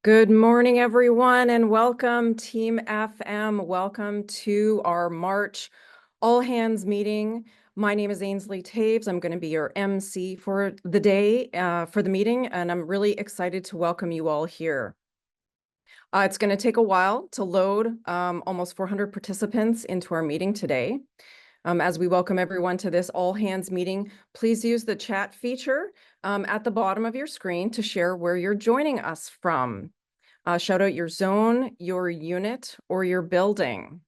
Good morning, everyone, and welcome, Team FM. Welcome to our March All Hands meeting. My name is Ainsley Taves. I'm going to be your MC for the day, for the meeting, and I'm really excited to welcome you all here. It's going to take a while to load almost 400 participants into our meeting today. As we welcome everyone to this all hands meeting, please use the chat feature at the bottom of your screen to share where you're joining us from. Shout out your zone, your unit, or your building.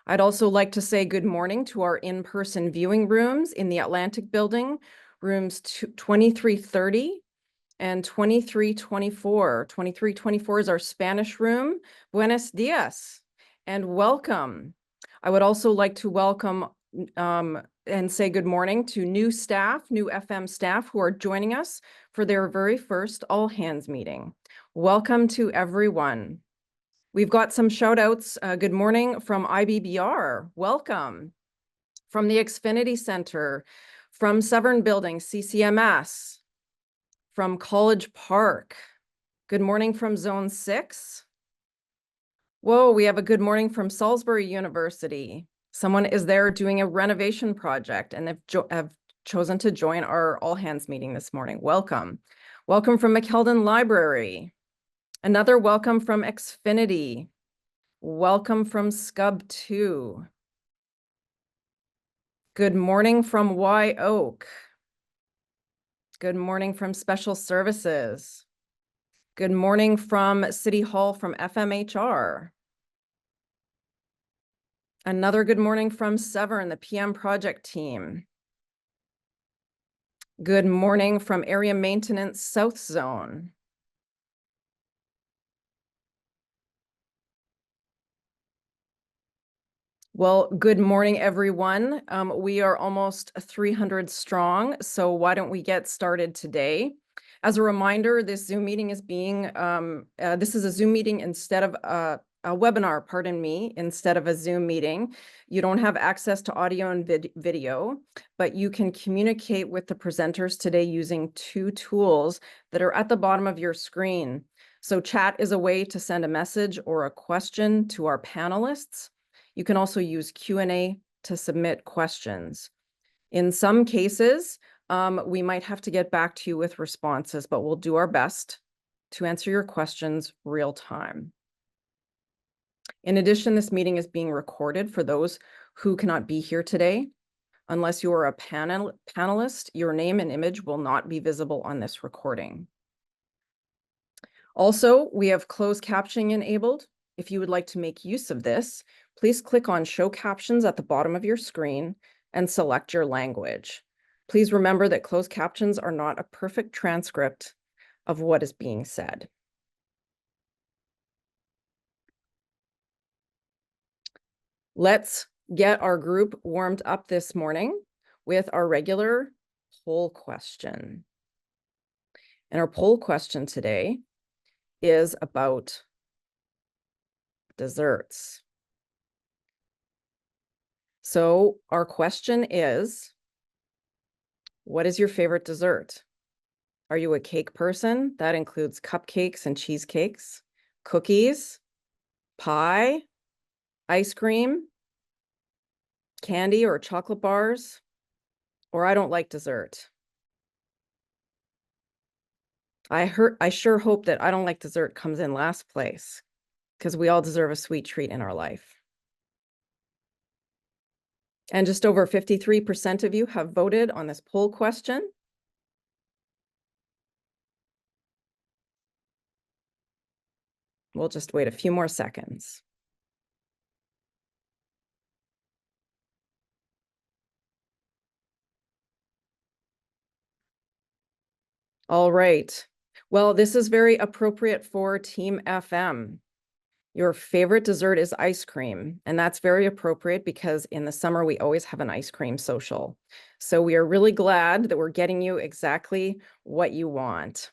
I'd also like to say good morning to our in-person viewing rooms in the Atlantic Building, rooms 2330 and 2324. 2324 is our Spanish room. Buenos dias and welcome. I would also like to welcome and say good morning to new FM staff who are joining us for their very first all hands meeting. Welcome to everyone. We've got some shout outs. Good morning from IBBR. Welcome. From the Xfinity Center, from Severn Building, CCMS, from College Park. Good morning from Zone 6. Whoa, we have a good morning from Salisbury University. Someone is there doing a renovation project and have chosen to join our all hands meeting this morning. Welcome. Welcome from McKeldin Library. Another welcome from Xfinity. Welcome from Scub 2. Good morning from Y Oak. Good morning from Special Services. Good morning from City Hall from FMHR. Another good morning from Severn, the PM project team. Good morning from Area Maintenance South Zone. Well, good morning, everyone. We are almost 300 strong, so why don't we get started today? As a reminder, this Zoom meeting is this is a Zoom meeting instead of a webinar, pardon me, instead of a Zoom meeting. You don't have access to audio and video, but you can communicate with the presenters today using two tools that are at the bottom of your screen. So chat is a way to send a message or a question to our panelists. You can also use Q&A to submit questions. In some cases, we might have to get back to you with responses, but we'll do our best to answer your questions real time. In addition, this meeting is being recorded for those who cannot be here today. Unless you are a panelist, your name and image will not be visible on this recording. Also, we have closed captioning enabled. If you would like to make use of this, please click on Show Captions at the bottom of your screen and select your language. Please remember that closed captions are not a perfect transcript of what is being said. Let's get our group warmed up this morning with our regular poll question. And our poll question today is about desserts. So our question is, what is your favorite dessert? Are you a cake person? That includes cupcakes and cheesecakes, cookies, pie, ice cream, candy or chocolate bars, or I don't like dessert. I sure hope that I don't like dessert comes in last place, because we all deserve a sweet treat in our life. And just over 53% of you have voted on this poll question. We'll just wait a few more seconds. All right. Well, this is very appropriate for Team FM. Your favorite dessert is ice cream, and that's very appropriate because in the summer we always have an ice cream social. So we are really glad that we're getting you exactly what you want.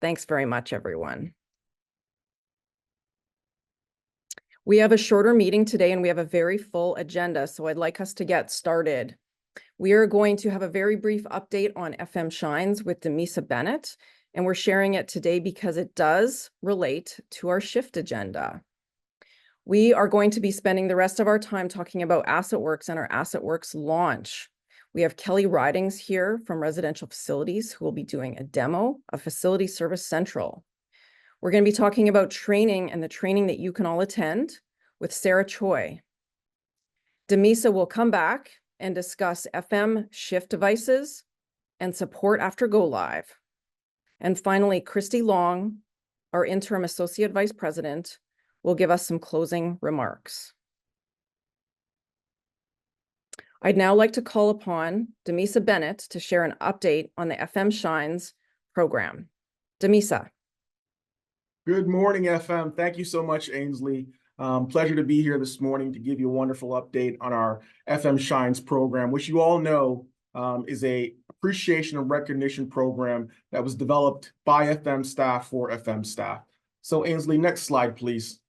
Thanks very much, everyone. We have a shorter meeting today and we have a very full agenda, so I'd like us to get started. We are going to have a very brief update on FM Shines with Demisa Bennett, and we're sharing it today because it does relate to our shift agenda. We are going to be spending the rest of our time talking about AssetWorks and our AssetWorks launch. We have Kelly Ridings here from Residential Facilities who will be doing a demo of Facility Service Central. We're going to be talking about training and the training that you can all attend with Sarah Choi. Demisa will come back and discuss FM shift devices and support after go live. And finally, Christy Long, our interim associate vice president, will give us some closing remarks. I'd now like to call upon Demisa Bennett to share an update on the FM Shines program. Demisa. Good morning, FM. Thank you so much, Ainsley. Pleasure to be here this morning to give you a wonderful update on our FM Shines program, which you all know is a appreciation and recognition program that was developed by FM staff for FM staff. So Ainsley, next slide, please.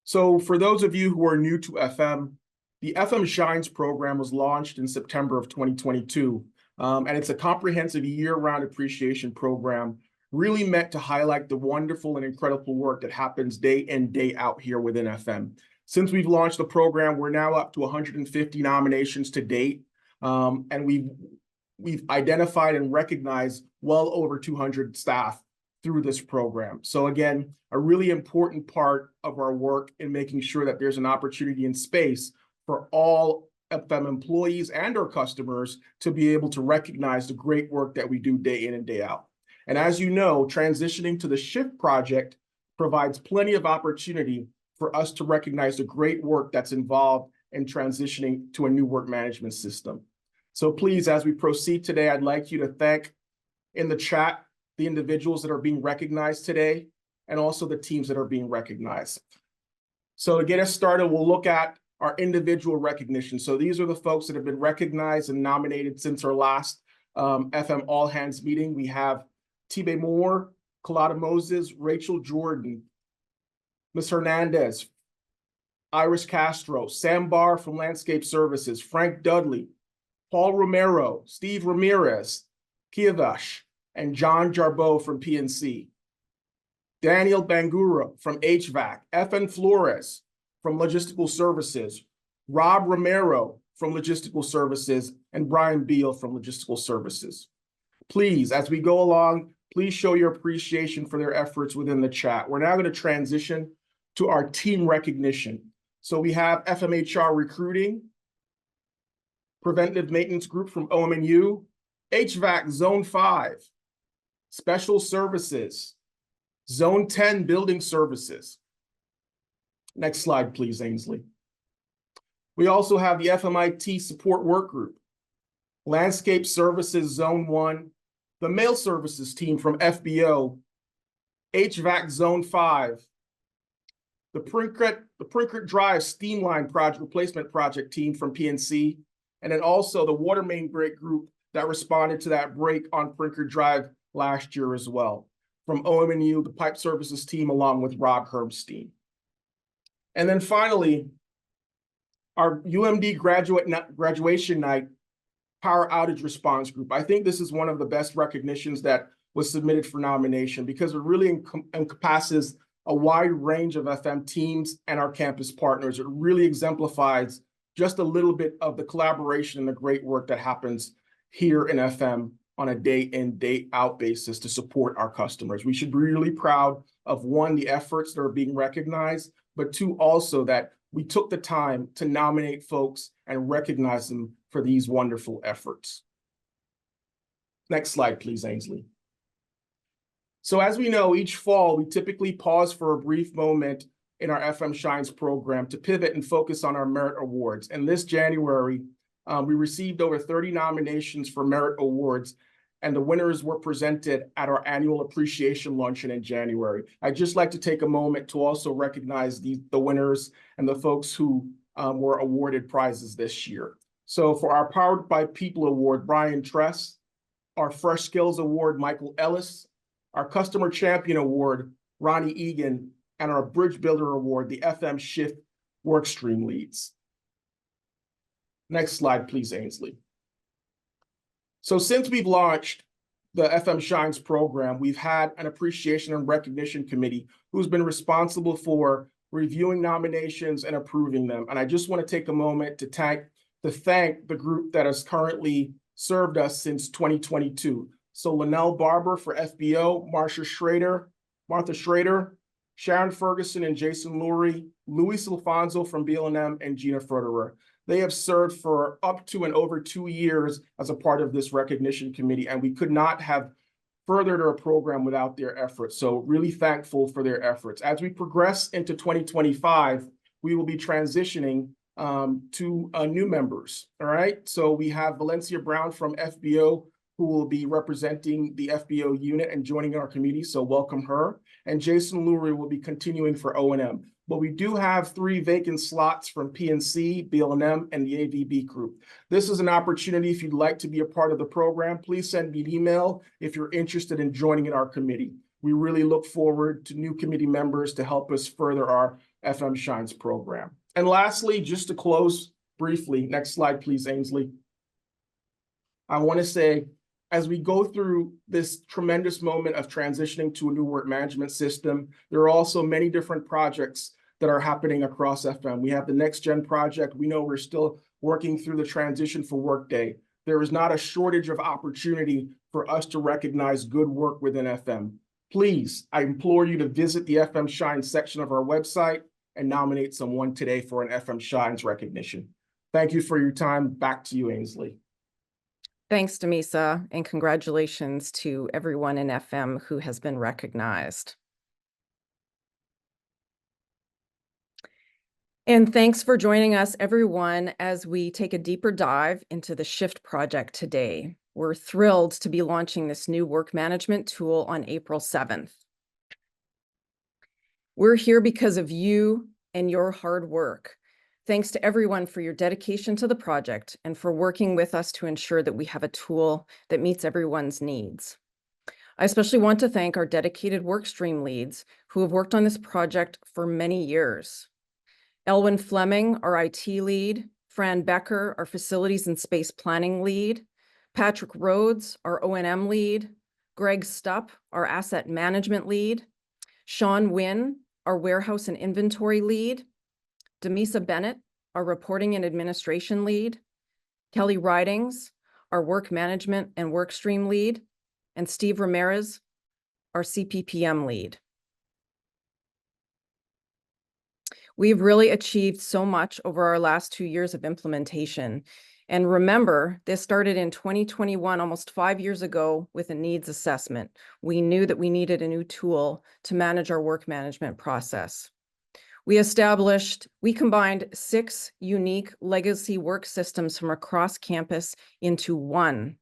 So for those of you who are new to FM, the FM Shines program was launched in September of 2022, and it's a comprehensive year-round appreciation program really meant to highlight the wonderful and incredible work that happens day in, day out here within FM. Since we've launched the program, we're now up to 150 nominations to date, and we've identified and recognized well over 200 staff through this program. So again, a really important part of our work in making sure that there's an opportunity and space for all FM employees and our customers to be able to recognize the great work that we do day in and day out. And as you know, transitioning to the SHIFT project provides plenty of opportunity for us to recognize the great work that's involved in transitioning to a new work management system. So please, as we proceed today, I'd like you to thank in the chat the individuals that are being recognized today and also the teams that are being recognized. So to get us started, we'll look at our individual recognition. So these are the folks that have been recognized and nominated since our last FM All Hands meeting. We have Tibe Moore, Kalata Moses, Rachel Jordan, Ms. Hernandez, Iris Castro, Sam Barr from Landscape Services, Frank Dudley, Paul Romero, Steve Ramirez, Kiavash, and John Jarboe from PNC. Daniel Bangura from HVAC, FN Flores from Logistical Services, Rob Romero from Logistical Services, and Brian Beal from Logistical Services. Please, as we go along, please show your appreciation for their efforts within the chat. We're now going to transition to our team recognition. So we have FMHR Recruiting, Preventative Maintenance Group from OM&U, HVAC Zone 5, Special Services, Zone 10 Building Services. Next slide, please, Ainsley. We also have the FMIT Support Work Group, Landscape Services Zone 1, the Mail Services team from FBO, HVAC Zone 5, the Prinkert Drive Steam Line Project Replacement Project team from PNC, and then also the Water Main Break Group that responded to that break on Prinkert Drive last year as well. From OM&U, the Pipe Services team, along with Rob Herbstein. And then finally, our UMD graduation night Power Outage Response Group. I think this is one of the best recognitions that was submitted for nomination because it really encompasses a wide range of FM teams and our campus partners. It really exemplifies just a little bit of the collaboration and the great work that happens here in FM on a day in, day out basis to support our customers. We should be really proud of, one, the efforts that are being recognized, but two, also that we took the time to nominate folks and recognize them for these wonderful efforts. Next slide, please, Ainsley. So as we know, each fall, we typically pause for a brief moment in our FM Shines program to pivot and focus on our merit awards. And this January, we received over 30 nominations for merit awards, and the winners were presented at our annual appreciation luncheon in January. I'd just like to take a moment to also recognize the winners and the folks who were awarded prizes this year. So for our Powered by People Award, Brian Tress, our Fresh Skills Award, Michael Ellis, our Customer Champion Award, Ronnie Egan, and our Bridge Builder Award, the FM Shift Workstream leads. Next slide, please, Ainsley. So since we've launched the FM Shines program, we've had an appreciation and recognition committee who's been responsible for reviewing nominations and approving them. And I just want to take a moment to thank the group that has currently served us since 2022. So Linnell Barber for FBO, Martha Schrader, Sharon Ferguson and Jason Lurie, Luis Alfonso from BLM, and Gina Froderer. They have served for up to and over 2 years as a part of this recognition committee, and we could not have furthered our program without their efforts. So really thankful for their efforts. As we progress into 2025, we will be transitioning to new members. All right. So we have Valencia Brown from FBO, who will be representing the FBO unit and joining our committee. So welcome her. And Jason Lurie will be continuing for O&M. But we do have 3 vacant slots from PNC, BLM, and the AVB group. This is an opportunity. If you'd like to be a part of the program, please send me an email if you're interested in joining in our committee. We really look forward to new committee members to help us further our FM Shines program. And lastly, just to close briefly, next slide, please, Ainsley. I want to say, as we go through this tremendous moment of transitioning to a new work management system, there are also many different projects that are happening across FM. We have the Next Gen project. We know we're still working through the transition for Workday. There is not a shortage of opportunity for us to recognize good work within FM. Please, I implore you to visit the FM Shines section of our website and nominate someone today for an FM Shines recognition. Thank you for your time. Back to you, Ainsley. Thanks, Demisa, and congratulations to everyone in FM who has been recognized. And thanks for joining us, everyone, as we take a deeper dive into the SHIFT project today. We're thrilled to be launching this new work management tool on April 7th. We're here because of you and your hard work. Thanks to everyone for your dedication to the project and for working with us to ensure that we have a tool that meets everyone's needs. I especially want to thank our dedicated workstream leads who have worked on this project for many years. Elwin Fleming, our IT lead, Fran Becker, our facilities and space planning lead, Patrick Rhodes, our O&M lead, Greg Stupp, our asset management lead, Sean Wynn, our warehouse and inventory lead, Demisa Bennett, our reporting and administration lead, Kelly Ridings, our work management and workstream lead, and Steve Ramirez, our CPPM lead. We've really achieved so much over our last 2 years of implementation. And remember, this started in 2021, almost 5 years ago, with a needs assessment. We knew that we needed a new tool to manage our work management process. We combined 6 unique legacy work systems from across campus into one.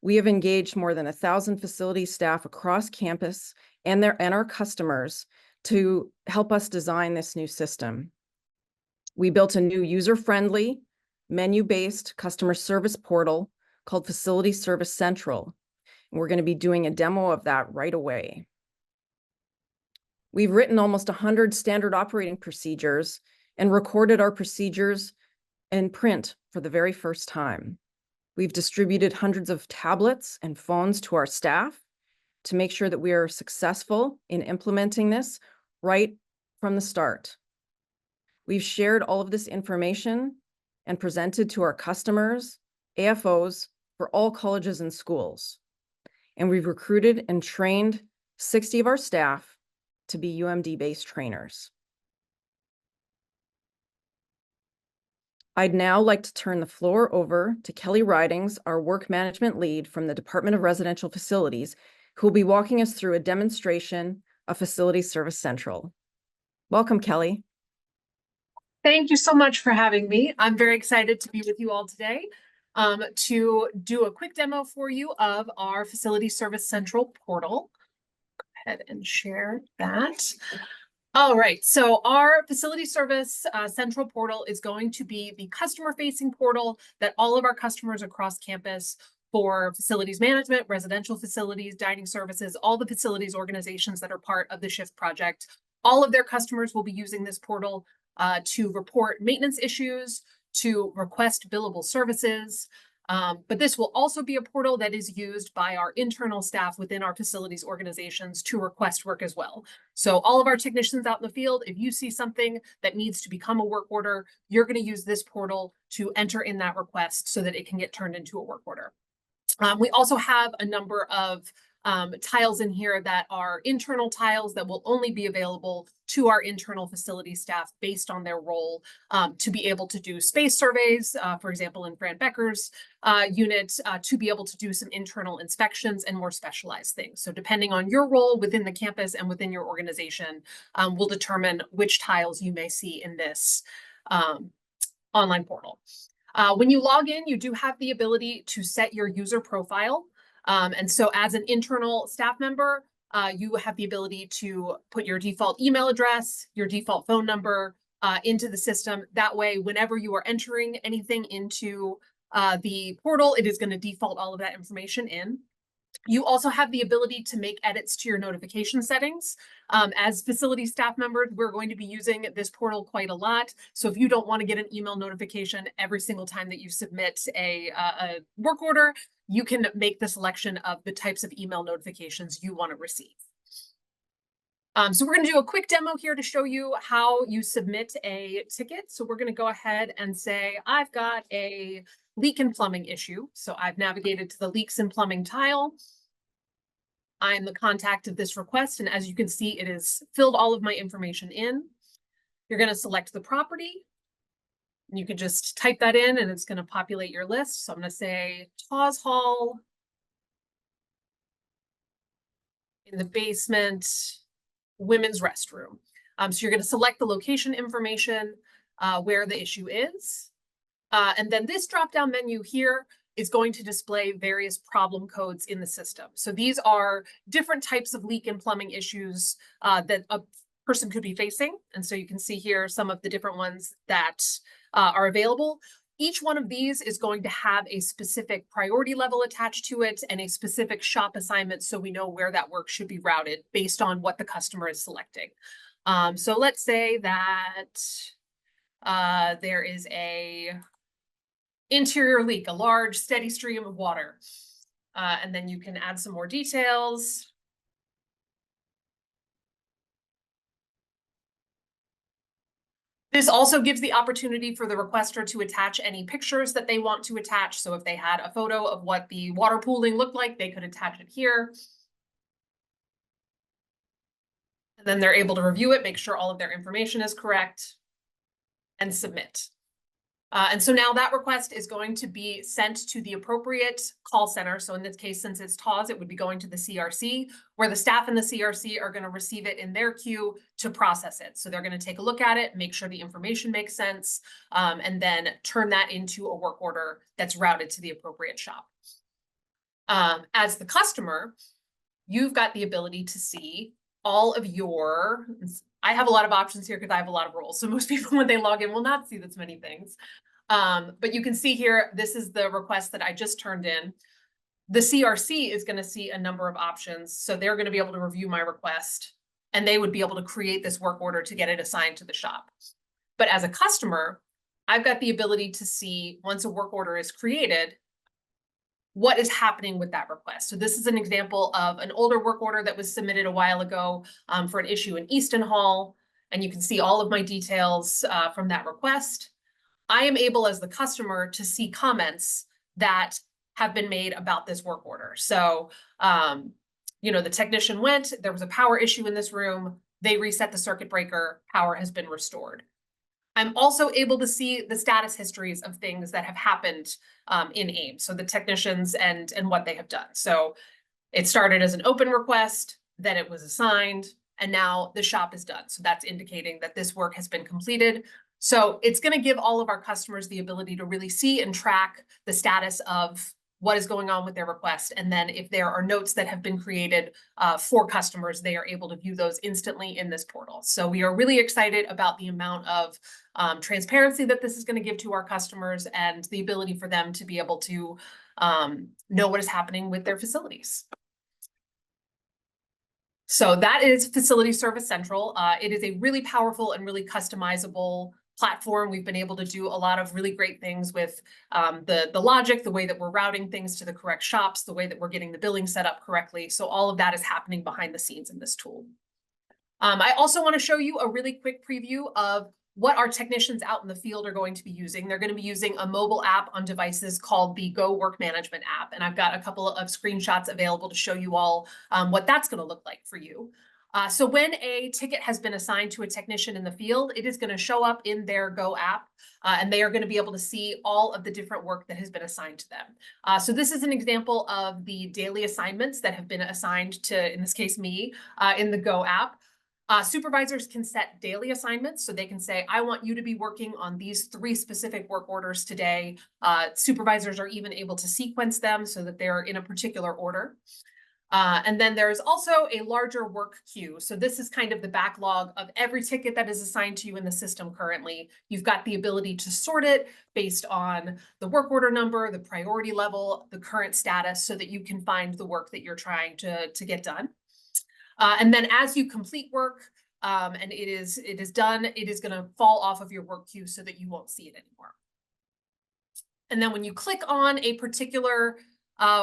We have engaged more than 1,000 facility staff across campus and our customers to help us design this new system. We built a new user-friendly, menu-based customer service portal called Facility Service Central. And we're going to be doing a demo of that right away. We've written almost 100 standard operating procedures and recorded our procedures in print for the very first time. We've distributed hundreds of tablets and phones to our staff to make sure that we are successful in implementing this right from the start. We've shared all of this information and presented to our customers, AFOs, for all colleges and schools. And we've recruited and trained 60 of our staff to be UMD-based trainers. I'd now like to turn the floor over to Kelly Ridings, our work management lead from the Department of Residential Facilities, who will be walking us through a demonstration of Facility Service Central. Welcome, Kelly. Thank you so much for having me. I'm very excited to be with you all today to do a quick demo for you of our Facility Service Central portal. Go ahead and share that. All right, so our Facility Service Central portal is going to be the customer-facing portal that all of our customers across campus for facilities management, residential facilities, dining services, all the facilities organizations that are part of the SHIFT project. All of their customers will be using this portal to report maintenance issues, to request billable services, But this will also be a portal that is used by our internal staff within our facilities organizations to request work as well. So all of our technicians out in the field, if you see something that needs to become a work order, you're going to use this portal to enter in that request so that it can get turned into a work order. We also have a number of tiles in here that are internal tiles that will only be available to our internal facility staff based on their role to be able to do space surveys, for example, in Fran Becker's unit, to be able to do some internal inspections and more specialized things. So depending on your role within the campus and within your organization, will determine which tiles you may see in this online portal. When you log in, you do have the ability to set your user profile. And so as an internal staff member, you have the ability to put your default email address, your default phone number into the system. That way, whenever you are entering anything into the portal, it is going to default all of that information in. You also have the ability to make edits to your notification settings. As facility staff members, we're going to be using this portal quite a lot. So if you don't want to get an email notification every single time that you submit a work order, you can make the selection of the types of email notifications you want to receive. So we're going to do a quick demo here to show you how you submit a ticket. So we're going to go ahead and say, I've got a leak in plumbing issue. So I've navigated to the leaks in plumbing tile. I'm the contact of this request. And as you can see, it has filled all of my information in. You're going to select the property. And you can just type that in and it's going to populate your list. So I'm going to say Taws Hall in the basement, women's restroom. So you're going to select the location information where the issue is. And then this drop-down menu here is going to display various problem codes in the system. So these are different types of leak and plumbing issues that a person could be facing. And so you can see here some of the different ones that are available. Each one of these is going to have a specific priority level attached to it and a specific shop assignment, so we know where that work should be routed based on what the customer is selecting. So let's say that there is a interior leak, a large steady stream of water. And then you can add some more details. This also gives the opportunity for the requester to attach any pictures that they want to attach. So if they had a photo of what the water pooling looked like, they could attach it here. And then they're able to review it, make sure all of their information is correct, and submit. And so now that request is going to be sent to the appropriate call center. So in this case, since it's TAWS, it would be going to the CRC, where the staff in the CRC are going to receive it in their queue to process it. So they're going to take a look at it, make sure the information makes sense, and then turn that into a work order that's routed to the appropriate shop. As the customer, you've got the ability to see all of your, I have a lot of options here because I have a lot of roles. So most people, when they log in, will not see this many things. But you can see here, this is the request that I just turned in. The CRC is going to see a number of options. So they're going to be able to review my request and they would be able to create this work order to get it assigned to the shop. But as a customer, I've got the ability to see, once a work order is created, what is happening with that request. So this is an example of an older work order that was submitted a while ago for an issue in Easton Hall. And you can see all of my details from that request. I am able as the customer to see comments that have been made about this work order. So, you know, the technician went, there was a power issue in this room, they reset the circuit breaker, power has been restored. I'm also able to see the status histories of things that have happened in AIM. So the technicians and what they have done. So it started as an open request, then it was assigned, and now the shop is done. So that's indicating that this work has been completed. So it's going to give all of our customers the ability to really see and track the status of what is going on with their request. And then if there are notes that have been created for customers, they are able to view those instantly in this portal. So we are really excited about the amount of transparency that this is going to give to our customers and the ability for them to be able to know what is happening with their facilities. So that is Facility Service Central. It is a really powerful and really customizable platform. We've been able to do a lot of really great things with the logic, the way that we're routing things to the correct shops, the way that we're getting the billing set up correctly. So all of that is happening behind the scenes in this tool. I also want to show you a really quick preview of what our technicians out in the field are going to be using. They're going to be using a mobile app on devices called the Go Work Management app. And I've got a couple of screenshots available to show you all what that's going to look like for you. So when a ticket has been assigned to a technician in the field, it is going to show up in their Go app, and they are going to be able to see all of the different work that has been assigned to them. So this is an example of the daily assignments that have been assigned to, in this case, me, in the Go app. Supervisors can set daily assignments, so they can say, I want you to be working on these 3 specific work orders today. Supervisors are even able to sequence them so that they're in a particular order. And then there's also a larger work queue. So this is kind of the backlog of every ticket that is assigned to you in the system currently. You've got the ability to sort it based on the work order number, the priority level, the current status, so that you can find the work that you're trying to get done. And then as you complete work and it is done, it is going to fall off of your work queue so that you won't see it anymore. And then when you click on a particular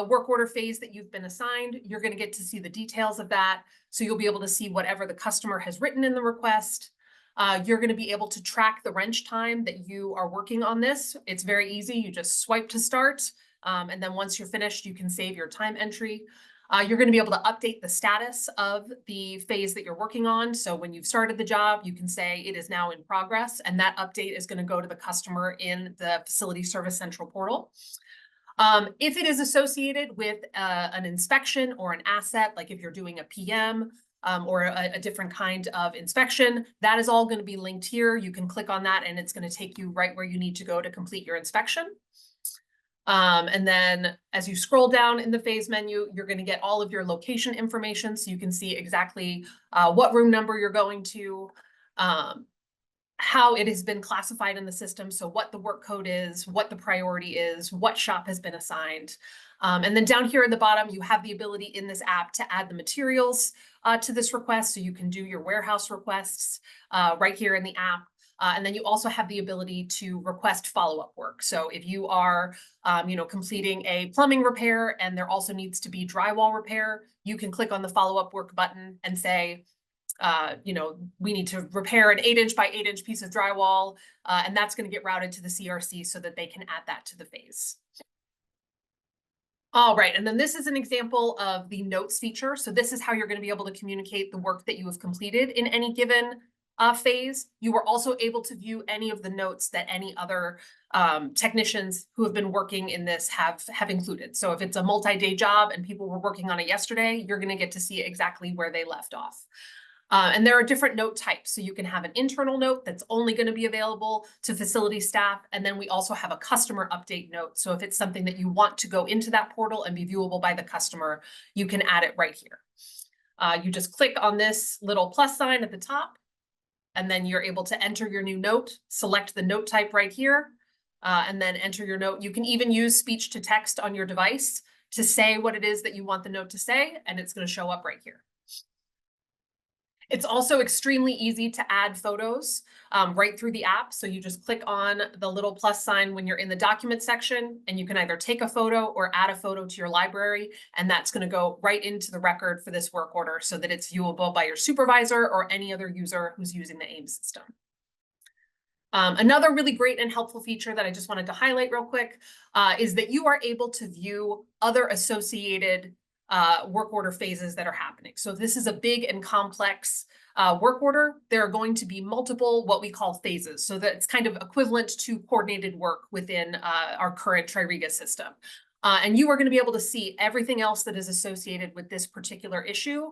work order phase that you've been assigned, you're going to get to see the details of that. So you'll be able to see whatever the customer has written in the request. You're going to be able to track the wrench time that you are working on this. It's very easy. You just swipe to start. And then once you're finished, you can save your time entry. You're going to be able to update the status of the phase that you're working on. So when you've started the job, you can say it is now in progress, and that update is going to go to the customer in the Facility Service Central portal. If it is associated with an inspection or an asset, like if you're doing a PM or a different kind of inspection, that is all going to be linked here. You can click on that and it's going to take you right where you need to go to complete your inspection. And then as you scroll down in the phase menu, you're going to get all of your location information, so you can see exactly what room number you're going to, how it has been classified in the system, so what the work code is, what the priority is, what shop has been assigned. And then down here at the bottom, you have the ability in this app to add the materials to this request, so you can do your warehouse requests right here in the app. And then you also have the ability to request follow-up work. So if you are, completing a plumbing repair and there also needs to be drywall repair, you can click on the follow-up work button and say, we need to repair an 8-inch by 8-inch piece of drywall, and that's going to get routed to the CRC so that they can add that to the phase. All right, and then this is an example of the notes feature. So this is how you're going to be able to communicate the work that you have completed in any given phase. You were also able to view any of the notes that any other technicians who have been working in this have included. So if it's a multi-day job and people were working on it yesterday, you're going to get to see exactly where they left off. And there are different note types. So you can have an internal note that's only going to be available to facility staff. And then we also have a customer update note. So if it's something that you want to go into that portal and be viewable by the customer, you can add it right here. You just click on this little plus sign at the top, and then you're able to enter your new note, select the note type right here, and then enter your note. You can even use speech to text on your device to say what it is that you want the note to say, and it's going to show up right here. It's also extremely easy to add photos right through the app. So you just click on the little plus sign when you're in the document section, and you can either take a photo or add a photo to your library. And that's going to go right into the record for this work order so that it's viewable by your supervisor or any other user who's using the AIMS system. Another really great and helpful feature that I just wanted to highlight real quick is that you are able to view other associated work order phases that are happening. So if this is a big and complex work order, there are going to be multiple what we call phases. So that it's kind of equivalent to coordinated work within our current TRIRIGA system. And you are going to be able to see everything else that is associated with this particular issue.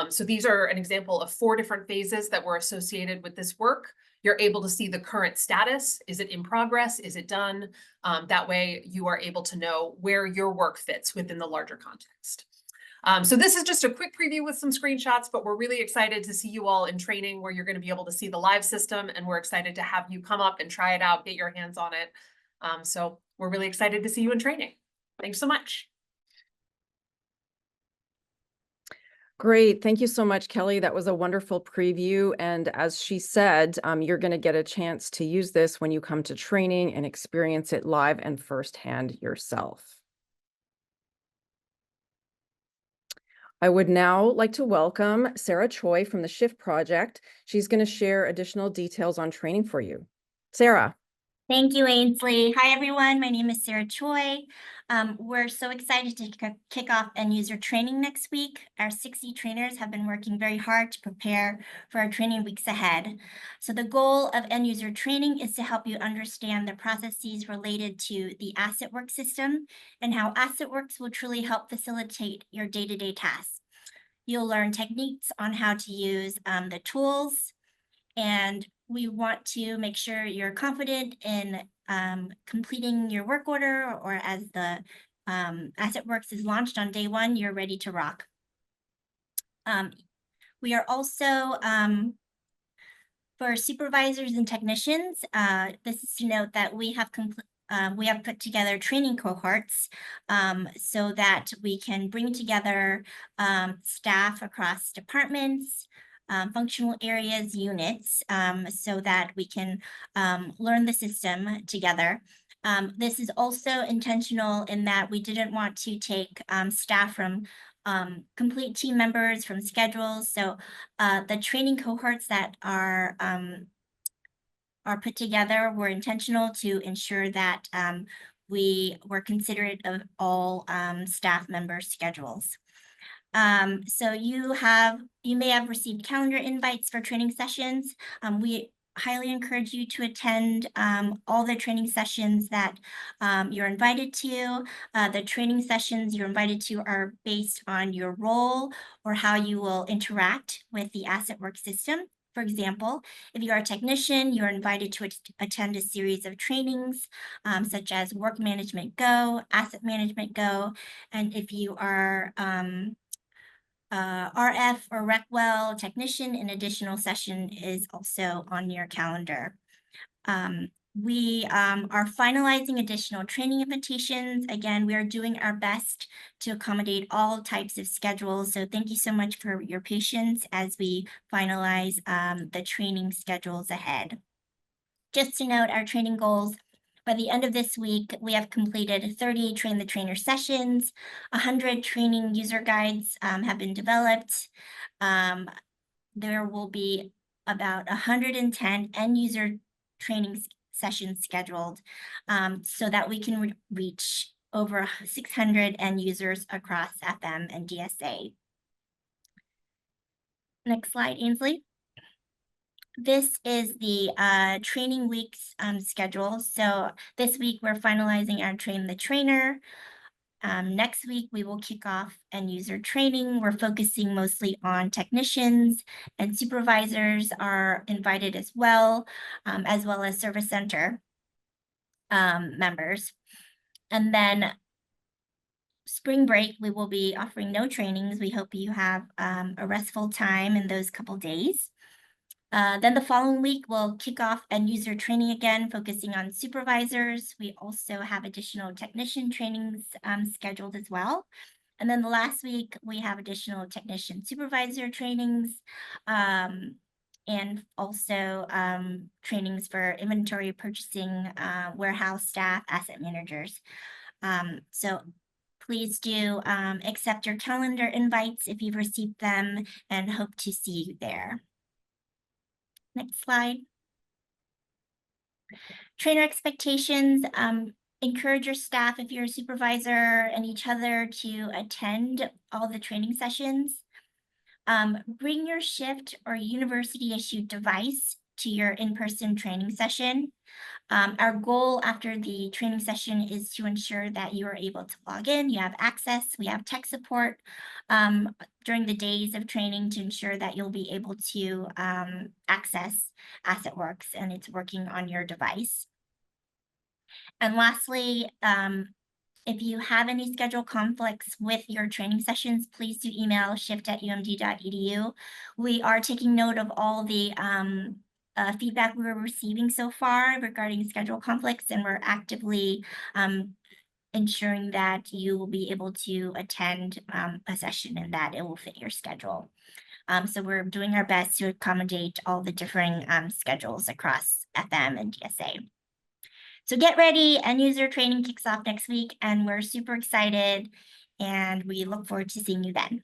So these are an example of 4 different phases that were associated with this work. You're able to see the current status. Is it in progress? Is it done? That way you are able to know where your work fits within the larger context. So this is just a quick preview with some screenshots, but we're really excited to see you all in training where you're going to be able to see the live system, and we're excited to have you come up and try it out, get your hands on it. So we're really excited to see you in training. Thanks so much. Great. Thank you so much, Kelly. That was a wonderful preview. And as she said, you're going to get a chance to use this when you come to training and experience it live and firsthand yourself. I would now like to welcome Sarah Choi from the Shift Project. She's going to share additional details on training for you. Sarah. Thank you, Ainsley. Hi, everyone. My name is Sarah Choi. We're so excited to kick off end user training next week. Our 60 trainers have been working very hard to prepare for our training weeks ahead. So the goal of end user training is to help you understand the processes related to the AssetWorks system and how AssetWorks will truly help facilitate your day-to-day tasks. You'll learn techniques on how to use the tools, and we want to make sure you're confident in completing your work order, or as the AssetWorks is launched on day one, you're ready to rock. We are also, for supervisors and technicians, this is to note that we have put together training cohorts so that we can bring together staff across departments, functional areas, units, so that we can learn the system together. This is also intentional in that we didn't want to take staff from complete team members from schedules. So the training cohorts that are put together were intentional to ensure that we were considerate of all staff members' schedules. So you may have received calendar invites for training sessions. We highly encourage you to attend all the training sessions that you're invited to. The training sessions you're invited to are based on your role or how you will interact with the AssetWorks system. For example, if you are a technician, you're invited to attend a series of trainings such as Work Management Go, Asset Management Go, and if you are RF or Recwell technician, an additional session is also on your calendar. We are finalizing additional training invitations. Again, we are doing our best to accommodate all types of schedules. So thank you so much for your patience as we finalize the training schedules ahead. Just to note our training goals. By the end of this week, we have completed 30 Train the Trainer sessions, 100 training user guides have been developed. There will be about 110 end user training sessions scheduled so that we can reach over 600 end users across FM and DSA. Next slide, Ainsley. This is the training week's schedule. So this week we're finalizing our Train the Trainer. Next week we will kick off end user training. We're focusing mostly on technicians, and supervisors are invited as well as service center members. And then spring break, we will be offering no trainings. We hope you have a restful time in those couple days. Then the following week, we'll kick off end user training again, focusing on supervisors. We also have additional technician trainings scheduled as well. And then the last week, we have additional technician supervisor trainings and also trainings for inventory purchasing, warehouse staff, asset managers. So please do accept your calendar invites if you've received them, and hope to see you there. Next slide. Trainer expectations. Encourage your staff, if you're a supervisor, and each other to attend all the training sessions. Bring your shift or university issued device to your in-person training session. Our goal after the training session is to ensure that you are able to log in, you have access, we have tech support during the days of training to ensure that you'll be able to access AssetWorks and it's working on your device. And lastly, if you have any schedule conflicts with your training sessions, please do email shift@umd.edu. We are taking note of all the feedback we were receiving so far regarding schedule conflicts, and we're actively ensuring that you will be able to attend a session and that it will fit your schedule. So we're doing our best to accommodate all the differing schedules across FM and DSA. So get ready, end user training kicks off next week and we're super excited and we look forward to seeing you then.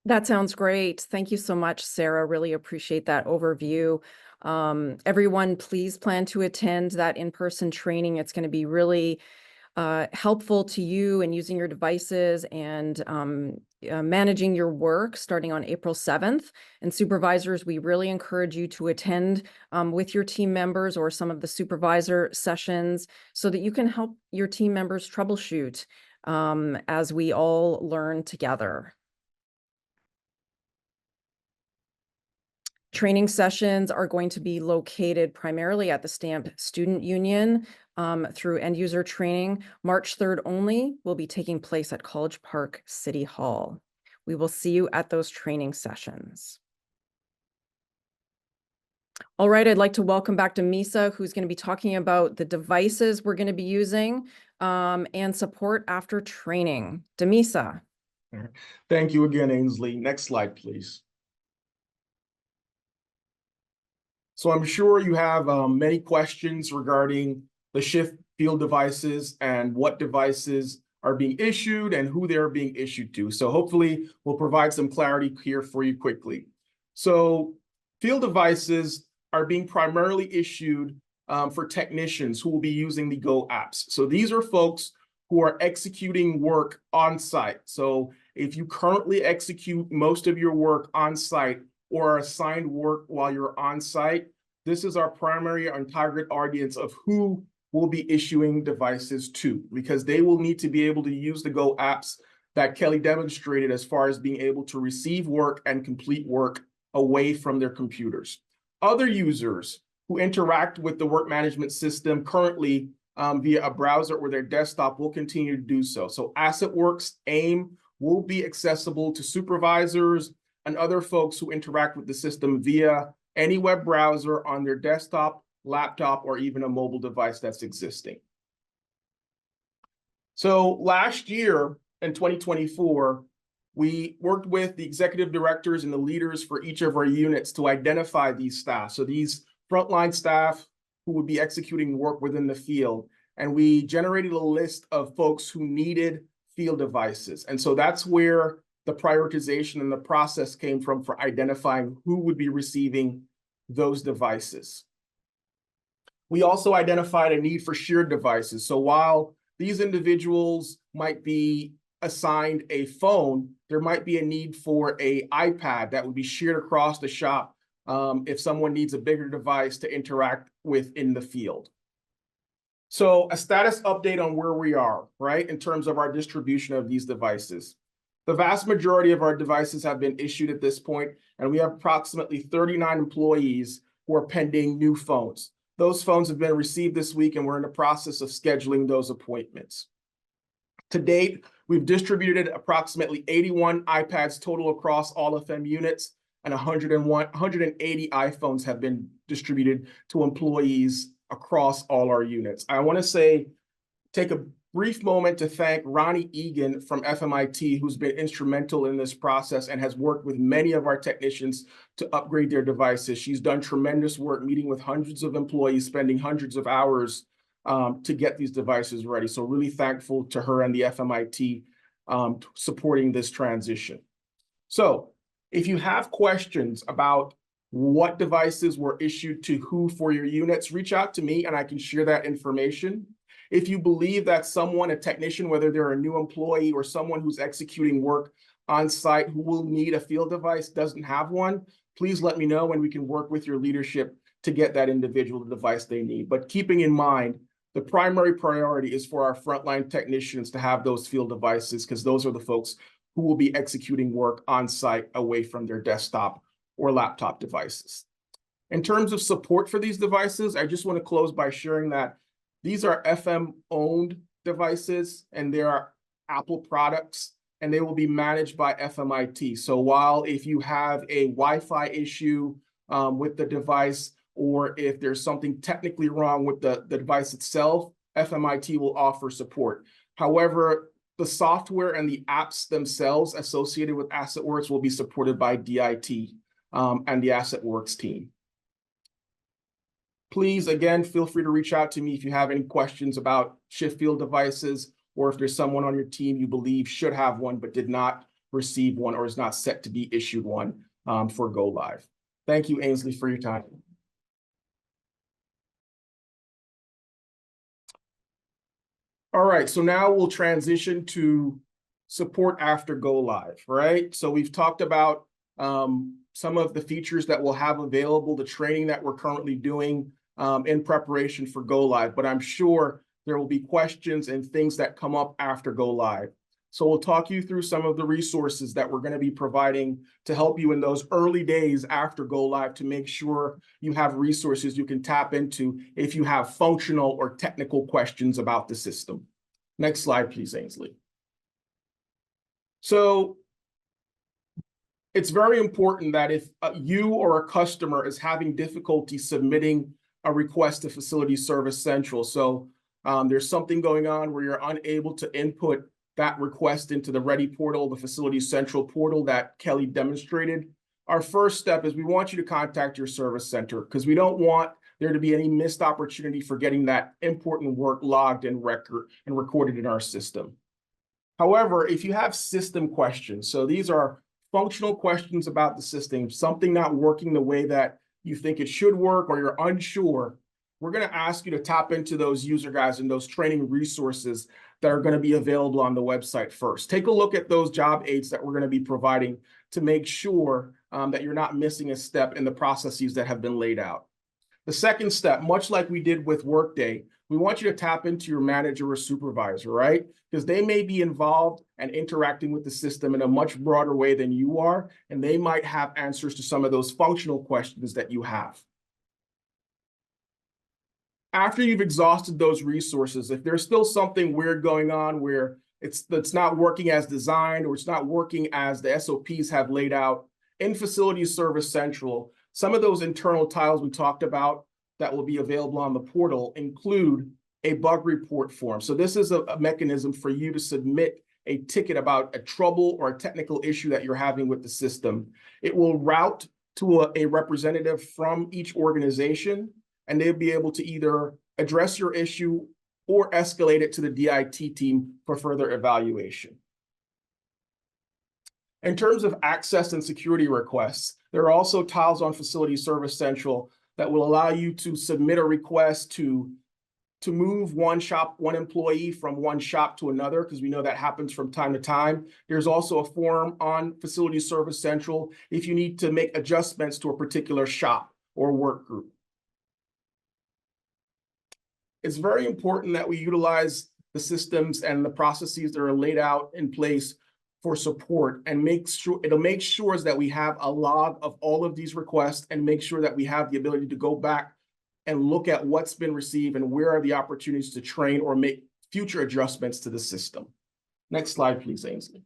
That sounds great. Thank you so much, Sarah. Really appreciate that overview. Everyone, please plan to attend that in-person training. It's going to be really helpful to you in using your devices and managing your work starting on April 7th. And supervisors, we really encourage you to attend with your team members or some of the supervisor sessions so that you can help your team members troubleshoot as we all learn together. Training sessions are going to be located primarily at the STAMP Student Union through end user training. March 3rd only will be taking place at College Park City Hall. We will see you at those training sessions. All right, I'd like to welcome back Demisa, who's going to be talking about the devices we're going to be using and support after training. Demisa. Thank you again, Ainsley. Next slide, please. So I'm sure you have many questions regarding the Shift field devices and what devices are being issued and who they're being issued to. So hopefully we'll provide some clarity here for you quickly. So field devices are being primarily issued for technicians who will be using the Go apps. So these are folks who are executing work on site. So if you currently execute most of your work on site or are assigned work while you're on site, this is our primary and target audience of who we'll be issuing devices to, because they will need to be able to use the Go apps that Kelly demonstrated as far as being able to receive work and complete work away from their computers. Other users who interact with the work management system currently via a browser or their desktop will continue to do so. So AssetWorks AIM will be accessible to supervisors and other folks who interact with the system via any web browser on their desktop, laptop, or even a mobile device that's existing. So last year in 2024, we worked with the executive directors and the leaders for each of our units to identify these staff. So these frontline staff who would be executing work within the field. And we generated a list of folks who needed field devices. And so that's where the prioritization and the process came from for identifying who would be receiving those devices. We also identified a need for shared devices. So while these individuals might be assigned a phone, there might be a need for an iPad that would be shared across the shop if someone needs a bigger device to interact with in the field. So a status update on where we are, right, in terms of our distribution of these devices. The vast majority of our devices have been issued at this point, and we have approximately 39 employees who are pending new phones. Those phones have been received this week, and we're in the process of scheduling those appointments. To date, we've distributed approximately 81 iPads total across all FM units, and 180 iPhones have been distributed to employees across all our units. I want to take a brief moment to thank Ronnie Egan from FMIT, who's been instrumental in this process and has worked with many of our technicians to upgrade their devices. She's done tremendous work meeting with hundreds of employees, spending hundreds of hours to get these devices ready. So really thankful to her and the FMIT supporting this transition. So if you have questions about what devices were issued to who for your units, reach out to me and I can share that information. If you believe that someone, a technician, whether they're a new employee or someone who's executing work on site who will need a field device doesn't have one, please let me know and we can work with your leadership to get that individual the device they need. But keeping in mind, the primary priority is for our frontline technicians to have those field devices because those are the folks who will be executing work on site away from their desktop or laptop devices. In terms of support for these devices, I just want to close by sharing that these are FM-owned devices and they are Apple products and they will be managed by FMIT. So while if you have a Wi-Fi issue with the device or if there's something technically wrong with the device itself, FMIT will offer support. However, the software and the apps themselves associated with AssetWorks will be supported by DIT and the AssetWorks team. Please, again, feel free to reach out to me if you have any questions about shift field devices, or if there's someone on your team you believe should have one but did not receive one or is not set to be issued one for Go Live. Thank you, Ainsley, for your time. All right, so now we'll transition to support after Go Live, right? So we've talked about some of the features that we'll have available, the training that we're currently doing in preparation for Go Live, but I'm sure there will be questions and things that come up after Go Live. So we'll talk you through some of the resources that we're going to be providing to help you in those early days after Go Live to make sure you have resources you can tap into if you have functional or technical questions about the system. Next slide, please, Ainsley. So it's very important that if you or a customer is having difficulty submitting a request to Facility Service Central, so there's something going on where you're unable to input that request into the Ready portal, the Facility Central portal that Kelly demonstrated, our first step is we want you to contact your service center because we don't want there to be any missed opportunity for getting that important work logged and recorded in our system. However, if you have system questions, so these are functional questions about the system, something not working the way that you think it should work or you're unsure, we're going to ask you to tap into those user guides and those training resources that are going to be available on the website first. Take a look at those job aids that we're going to be providing to make sure that you're not missing a step in the processes that have been laid out. The second step, much like we did with Workday, we want you to tap into your manager or supervisor, right? Because they may be involved and interacting with the system in a much broader way than you are, and they might have answers to some of those functional questions that you have. After you've exhausted those resources, if there's still something weird going on where it's not working as designed or it's not working as the SOPs have laid out in Facility Service Central, some of those internal tiles we talked about that will be available on the portal include a bug report form. So this is a mechanism for you to submit a ticket about a trouble or a technical issue that you're having with the system. It will route to a representative from each organization, and they'll be able to either address your issue or escalate it to the DIT team for further evaluation. In terms of access and security requests, there are also tiles on Facility Service Central that will allow you to submit a request to move one employee from one shop to another, because we know that happens from time to time. There's also a form on Facility Service Central if you need to make adjustments to a particular shop or work group. It's very important that we utilize the systems and the processes that are laid out in place for support and make sure that we have a log of all of these requests and make sure that we have the ability to go back and look at what's been received and where are the opportunities to train or make future adjustments to the system. Next slide, please, Ainsley.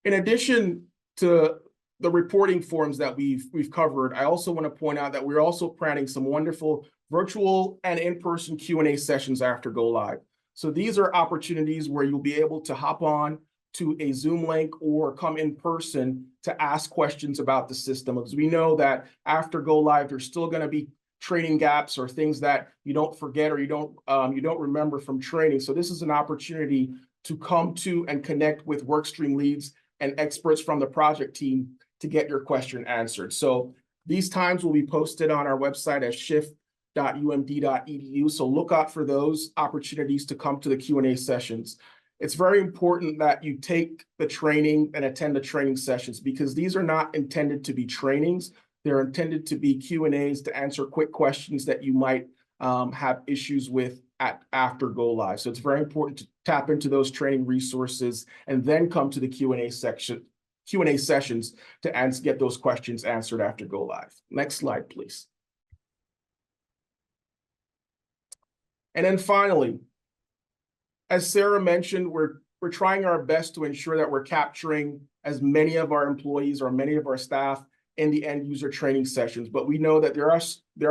In addition to the reporting forms that we've covered, I also want to point out that we're also planning some wonderful virtual and in-person Q&A sessions after Go Live. So these are opportunities where you'll be able to hop on to a Zoom link or come in person to ask questions about the system, because we know that after Go Live, there's still going to be training gaps or things that you don't forget or you don't remember from training. So this is an opportunity to come to and connect with workstream leads and experts from the project team to get your question answered. So these times will be posted on our website at shift.umd.edu. So look out for those opportunities to come to the Q&A sessions. It's very important that you take the training and attend the training sessions, because these are not intended to be trainings. They're intended to be Q&As to answer quick questions that you might have issues with after Go Live. So it's very important to tap into those training resources and then come to the Q&A sessions to get those questions answered after Go Live. Next slide, please. And then finally, as Sarah mentioned, we're trying our best to ensure that we're capturing as many of our employees or many of our staff in the end user training sessions, but we know that there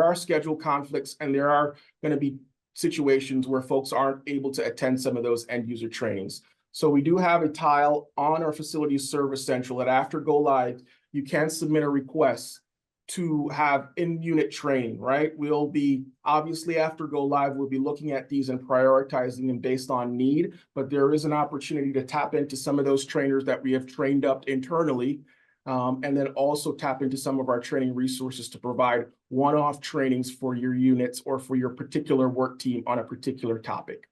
are schedule conflicts and there are going to be situations where folks aren't able to attend some of those end user trainings. So we do have a tile on our Facility Service Central that after go live, you can submit a request to have in-unit training, right? We'll be, obviously after go live, we'll be looking at these and prioritizing them based on need, but there is an opportunity to tap into some of those trainers that we have trained up internally, and then also tap into some of our training resources to provide one-off trainings for your units or for your particular work team on a particular topic.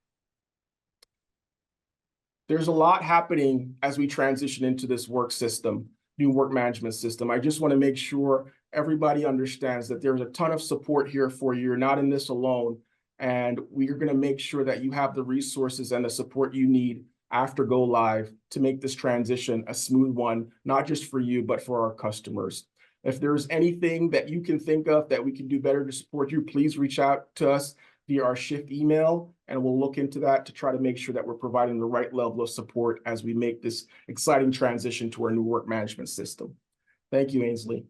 There's a lot happening as we transition into this work system, new work management system. I just want to make sure everybody understands that there's a ton of support here for you. You're not in this alone. And we're going to make sure that you have the resources and the support you need after go live to make this transition a smooth one, not just for you, but for our customers. If there's anything that you can think of that we can do better to support you, please reach out to us via our Shift email, and we'll look into that to try to make sure that we're providing the right level of support as we make this exciting transition to our new work management system. Thank you, Ainsley.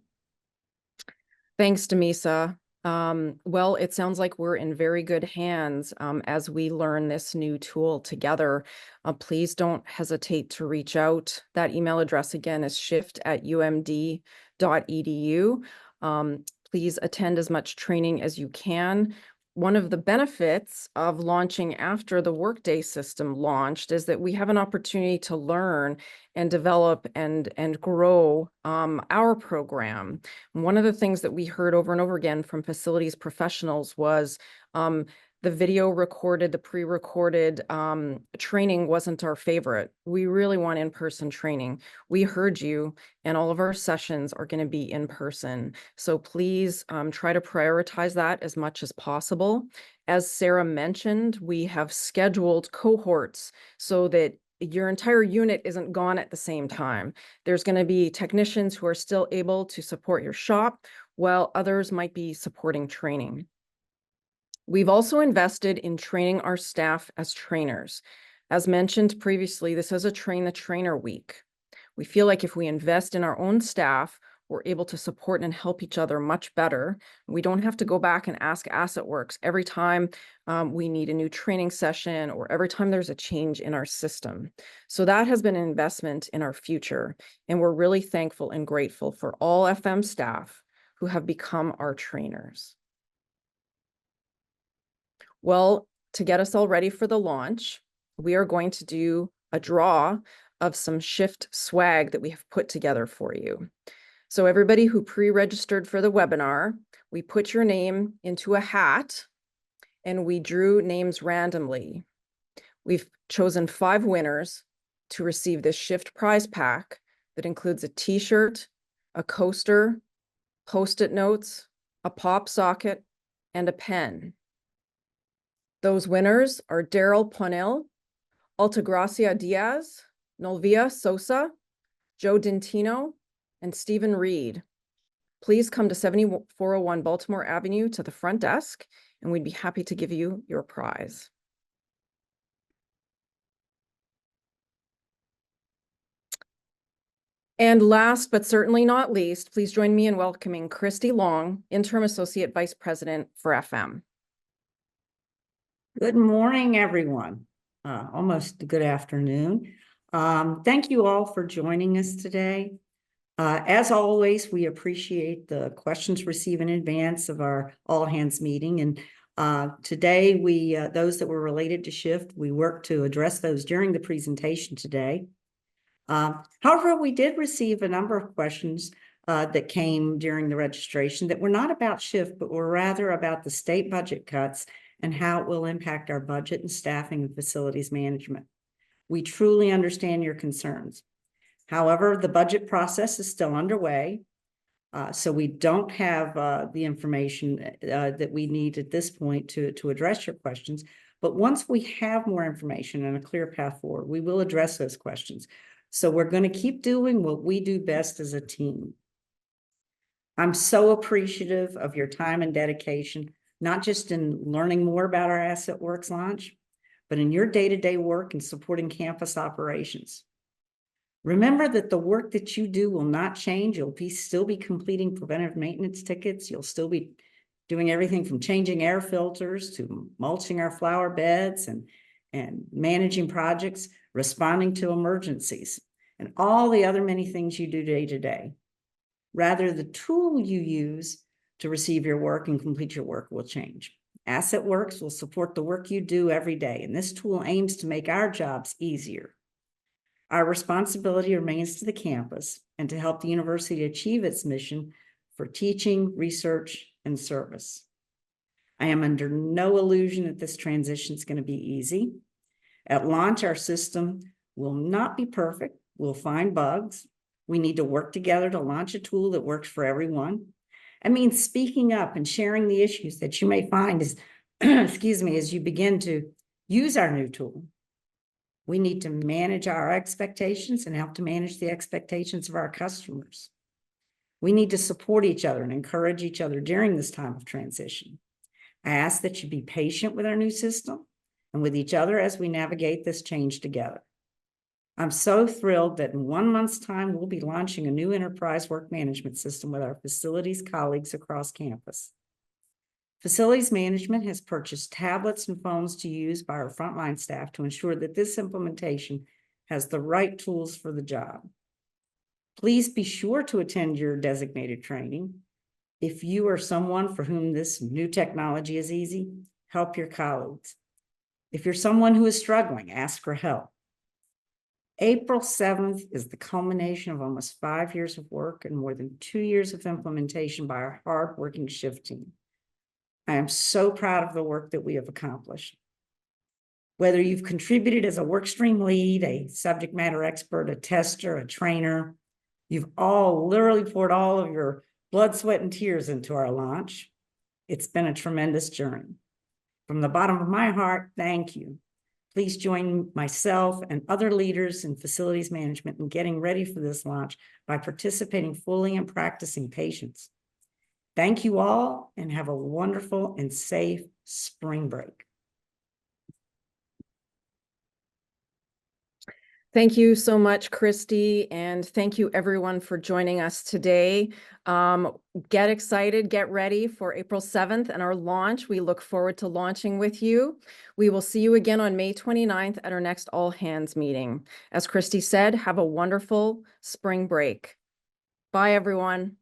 Thanks, Demisa. Well, it sounds like we're in very good hands as we learn this new tool together. Please don't hesitate to reach out. That email address again is shift@umd.edu. Please attend as much training as you can. One of the benefits of launching after the Workday system launched is that we have an opportunity to learn and develop and grow our program. One of the things that we heard over and over again from facilities professionals was the video recorded, the pre-recorded training wasn't our favorite. We really want in-person training. We heard you, and all of our sessions are going to be in person. So please try to prioritize that as much as possible. As Sarah mentioned, we have scheduled cohorts so that your entire unit isn't gone at the same time. There's going to be technicians who are still able to support your shop, while others might be supporting training. We've also invested in training our staff as trainers. As mentioned previously, this is a Train the Trainer week. We feel like if we invest in our own staff, we're able to support and help each other much better. We don't have to go back and ask AssetWorks every time we need a new training session or every time there's a change in our system. So that has been an investment in our future, and we're really thankful and grateful for all FM staff who have become our trainers. Well, to get us all ready for the launch, we are going to do a draw of some Shift swag that we have put together for you. So everybody who pre-registered for the webinar, we put your name into a hat and we drew names randomly. We've chosen 5 winners to receive this Shift prize pack that includes a t-shirt, a coaster, Post-it notes, a pop socket, and a pen. Those winners are Daryl Ponell, Altagracia Diaz, Nolvia Sosa, Joe Dintino, and Stephen Reed. Please come to 7401 Baltimore Avenue to the front desk, and we'd be happy to give you your prize. And last but certainly not least, please join me in welcoming Christy Long, Interim Associate Vice President for FM. Good morning, everyone. Almost good afternoon. Thank you all for joining us today. As always, we appreciate the questions received in advance of our all hands meeting. And today, those that were related to Shift, we worked to address those during the presentation today. However, we did receive a number of questions that came during the registration that were not about Shift, but were rather about the state budget cuts and how it will impact our budget and staffing and facilities management. We truly understand your concerns. However, the budget process is still underway, so we don't have the information that we need at this point to address your questions. But once we have more information and a clear path forward, we will address those questions. So we're going to keep doing what we do best as a team. I'm so appreciative of your time and dedication, not just in learning more about our AssetWorks launch, but in your day-to-day work in supporting campus operations. Remember that the work that you do will not change. You'll still be completing preventive maintenance tickets. You'll still be doing everything from changing air filters to mulching our flower beds and managing projects, responding to emergencies, and all the other many things you do day to day. Rather, the tool you use to receive your work and complete your work will change. AssetWorks will support the work you do every day, and this tool aims to make our jobs easier. Our responsibility remains to the campus and to help the university achieve its mission for teaching, research, and service. I am under no illusion that this transition is going to be easy. At launch, our system will not be perfect. We'll find bugs. We need to work together to launch a tool that works for everyone. I mean, speaking up and sharing the issues that you may find as, excuse me, as you begin to use our new tool. We need to manage our expectations and help to manage the expectations of our customers. We need to support each other and encourage each other during this time of transition. I ask that you be patient with our new system and with each other as we navigate this change together. I'm so thrilled that in 1 month's time, we'll be launching a new enterprise work management system with our facilities colleagues across campus. Facilities management has purchased tablets and phones to use by our frontline staff to ensure that this implementation has the right tools for the job. Please be sure to attend your designated training. If you are someone for whom this new technology is easy, help your colleagues. If you're someone who is struggling, ask for help. April 7th is the culmination of almost 5 years of work and more than 2 years of implementation by our hardworking shift team. I am so proud of the work that we have accomplished. Whether you've contributed as a workstream lead, a subject matter expert, a tester, a trainer, you've all literally poured all of your blood, sweat, and tears into our launch. It's been a tremendous journey. From the bottom of my heart, thank you. Please join myself and other leaders in facilities management in getting ready for this launch by participating fully and practicing patience. Thank you all and have a wonderful and safe spring break. Thank you so much, Christy, and thank you everyone for joining us today. Get excited, get ready for April 7th and our launch. We look forward to launching with you. We will see you again on May 29th at our next all hands meeting. As Christy said, have a wonderful spring break. Bye, everyone.